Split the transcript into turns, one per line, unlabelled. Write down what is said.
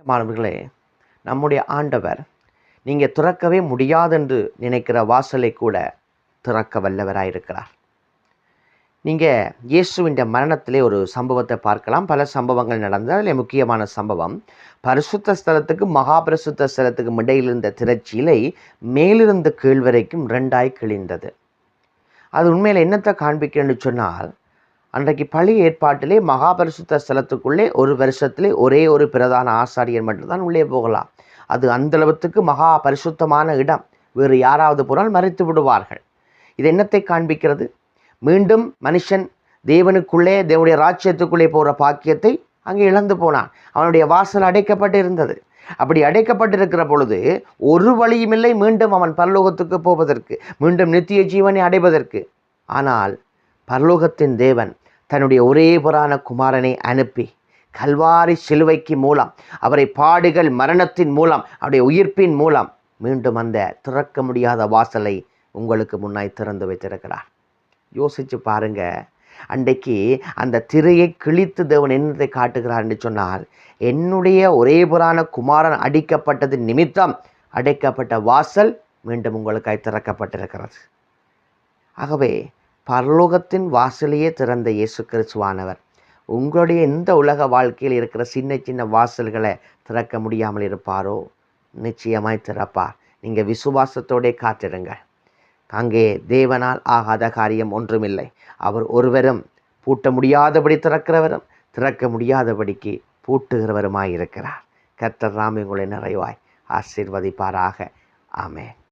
மாணவர்களே, நம்முடைய ஆண்டவர் நீங்கள் திறக்கவே முடியாதென்று நினைக்கிற வாசலை கூட திறக்க வல்லவராயிருக்கிறார். நீங்கள் இயேசுவின் மரணத்திலே ஒரு சம்பவத்தை பார்க்கலாம். பல சம்பவங்கள் நடந்தது. அதில் முக்கியமான சம்பவம், பரிசுத்த ஸ்தலத்துக்கு மகா பரிசுத்த ஸ்தலத்துக்கும் இடையில் இருந்த திரைச்சீலை மேலிருந்து கீழ் வரைக்கும் 2ஆய் கிழிந்தது. அது உண்மையில் என்னத்தை காண்பிக்கணும்னு சொன்னால், அன்றைக்கு பழைய ஏற்பாட்டிலே மகா பரிசுத்த ஸ்தலத்துக்குள்ளே ஒரு வருஷத்திலே ஒரே ஒரு பிரதான ஆசாரியர் மட்டும்தான் உள்ளே போகலாம். அது அந்தளவுக்கு மகா பரிசுத்தமான இடம். வேறு யாராவது போனால் மறைத்து விடுவார்கள். இது என்னத்தை காண்பிக்கிறது? மீண்டும் மனுஷன் தேவனுக்குள்ளே, தேவனுடைய ராஜ்யத்துக்குள்ளே போகிற பாக்கியத்தை அங்கே இழந்து போனான். அவனுடைய வாசல் அடைக்கப்பட்டு இருந்தது. அப்படி அடைக்கப்பட்டிருக்கிற பொழுது ஒரு வழியுமில்லை மீண்டும் அவன் பரலோகத்துக்கு போவதற்கு, மீண்டும் நித்திய ஜீவனை அடைவதற்கு. ஆனால் பரலோகத்தின் தேவன் தன்னுடைய ஒரே புராண குமாரனை அனுப்பி கல்வாரி சிலுவைக்கு மூலம், அவரை பாடுகள் மரணத்தின் மூலம், அவருடைய உயிர்ப்பின் மூலம் மீண்டும் அந்த திறக்க முடியாத வாசலை உங்களுக்கு முன்னாய் திறந்து வைத்திருக்கிறார். யோசித்து பாருங்க. அன்றைக்கு அந்த திரையை கிழித்து தேவன் என்னத்தை காட்டுகிறார் என்று சொன்னால், என்னுடைய ஒரே புராண குமாரன் அடிக்கப்பட்டது நிமித்தம் அடைக்கப்பட்ட வாசல் மீண்டும் உங்களுக்காய் திறக்கப்பட்டிருக்கிறது. ஆகவே பரலோகத்தின் வாசலையே திறந்த இயேசு கிறிஸ்துவானவர் உங்களுடைய இந்த உலக வாழ்க்கையில் இருக்கிற சின்ன சின்ன வாசல்களை திறக்க முடியாமல் இருப்பாரோ? நிச்சயமாய் திறப்பார். நீங்கள் விசுவாசத்தோடே காத்திருங்கள். அங்கே தேவனால் ஆகாத காரியம் ஒன்றுமில்லை. அவர் ஒருவரும் பூட்ட முடியாதபடி திறக்கிறவரும், திறக்க முடியாதபடிக்கு பூட்டுகிறவருமாய் இருக்கிறார். கர்த்தர் தாமே உங்களை நிறைவாய் ஆசீர்வதிப்பாராக. ஆமென்.